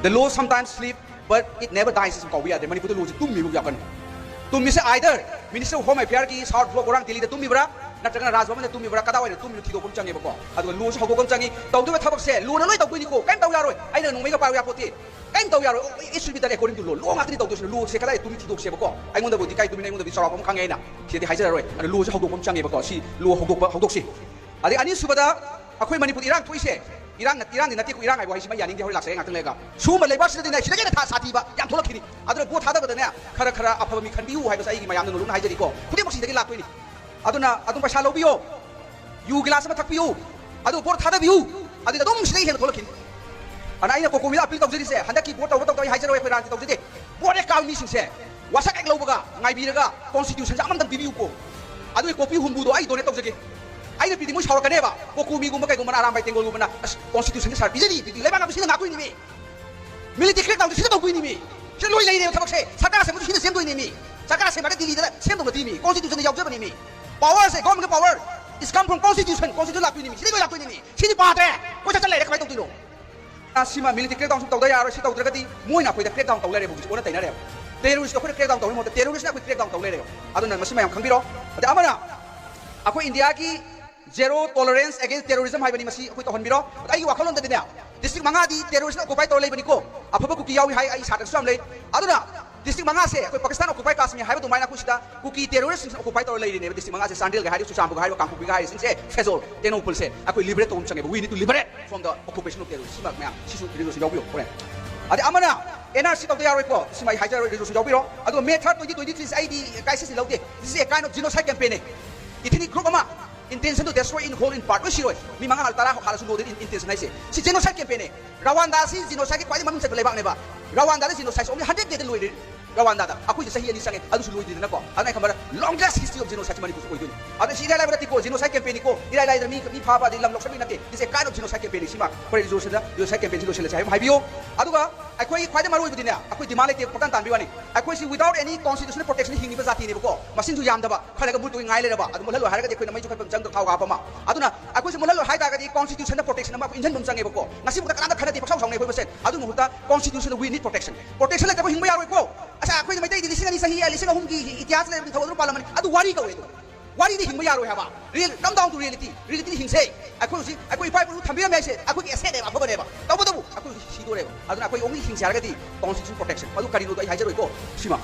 The law sometimes sleep, but it never dies. Is called we are the Manipur law. Tummi bu yakan. Tummi se either Minister of Home Affairs ki South Block orang Delhi the tummi bra. Natrakana Rajbhavan the tummi bra kada wai tummi thido kum changi bako. Adu law se hogom changi. Tau tu thabak se law na loi tau ni ko. Kan tau yaroi. Ai na nungmei ka pa ya poti. Kan tau yaroi. It should be done according to law. Law ngatri tau tu law se kada tummi thido se bako. Ai ngon da bodi kai tummi nai ngon da bi sarap pom khangai na. Si de hajar roi. Adu law se hogom pom changi bako. Si law hogok si. Adi ani subada akhoi Manipur irang thoise. Irang ni nati ku irang ai bo hisi ma yaning de hoi lakse ngatang lega su ma leba sida dinai sida tha sati ba yam tholak khini adra bo tha da ba ne khara khara afaba mi khanbi u hai ba sai gi mayam no lu hai jeri ko khudi mo sida gi lakoi ni aduna adum paisa lo biyo yu glass ma thak biyo adu por tha da biyo adu dum sida gi tholak khini ana ina ko ko mi appeal tau jeri se handa ki bo tau tau hai jeri ko ran tau jeri bo de kaw mi sing se wasak ek lo ba ngai bi ga constitution ja amam dam bibiu ko adu ko pi humbu do ai do ne tau jeri ai na pidi mo saur kaneba ko kumi gumba kai gumba aram bai tengol gumba constitution sar bijani pidi leba na bisina ngakui ni mi military crack down sida boi ni mi sida loi lai ne thabak se sakara se mo sida sem doi ni mi sakara se ba dili da sem do ti mi constitution yaw jaba ni mi power se government power is come from constitution lakui ni mi sida lakui ni mi sidi pa de ko cha chale re kai tau ti no asima military crack down tau da yaro si tau dragati moi na koi da crack down tau le re bu ona tai na re terrorist ko crack down tau mo terrorist na ko crack down tau le re aduna masima yam khambiro ada amana ako India ki zero tolerance against terrorism hai bani masi koi tohon biro ai wakhalon da dina district manga di terrorist occupy tor lei bani ko afaba ku ki yawi hai ai sadak sam lei aduna district manga se koi Pakistan occupy Kashmir hai ba tu maina ku sida ku ki terrorist occupy tor lei ne district manga se sandil ga hai su sam ga hai kangku ga hai sing se fezol teno pul se akoi liberate tom change we need to liberate from the occupation of terrorists simak ma sisu resolution yaw bio kore ade amana NRC of the Yaroi ko simai hai jaro resolution yaw biro adu May 3rd 2023 ID crisis laude this is a kind of genocide campaign itini group ama intention to destroy in whole in part we shiroi mi manga altara hala su loaded intention ai se si genocide campaign Rwanda si genocide kwai mamung se lebak ne ba Rwanda si genocide only 100 days loaded Rwanda da akui se sahi ani sange adu su loaded na ko ana kamara longest history of genocide mani ko dun adu si dai la ko genocide campaign ko irai lai mi pha ba di lam lok sabi nate this is a kind of genocide campaign sima for resolution da genocide campaign lo sele sai hai bio adu ga akoi kwai da maru budina akoi dimale te pokan tan biwani akoi si without any constitutional protection hingi ba jati ne ko masin ju yam da ba khala ga butu ngai le ba adu molalo har ga de koi na mai ju kai jang thau ga pa ma aduna akoi si molalo hai da ga di constitutional protection ma injan dum change ba ko ngasi bu kana khana ti paksau song ne koi ba sen adu muhuta constitution we need protection protection la ka hingba yaroi ko asa akoi mai dai di lising ani sahi lising hum ki ityas le thau parliament adu wari ka we wari di hingba yaroi ha ba real come down to reality hingse akoi pai bu thambi ma se akoi ki asset ne ba ba ne ba tabu akoi si do re ba aduna akoi only hingse har ga di constitution protection adu kari do ai hajar ko sima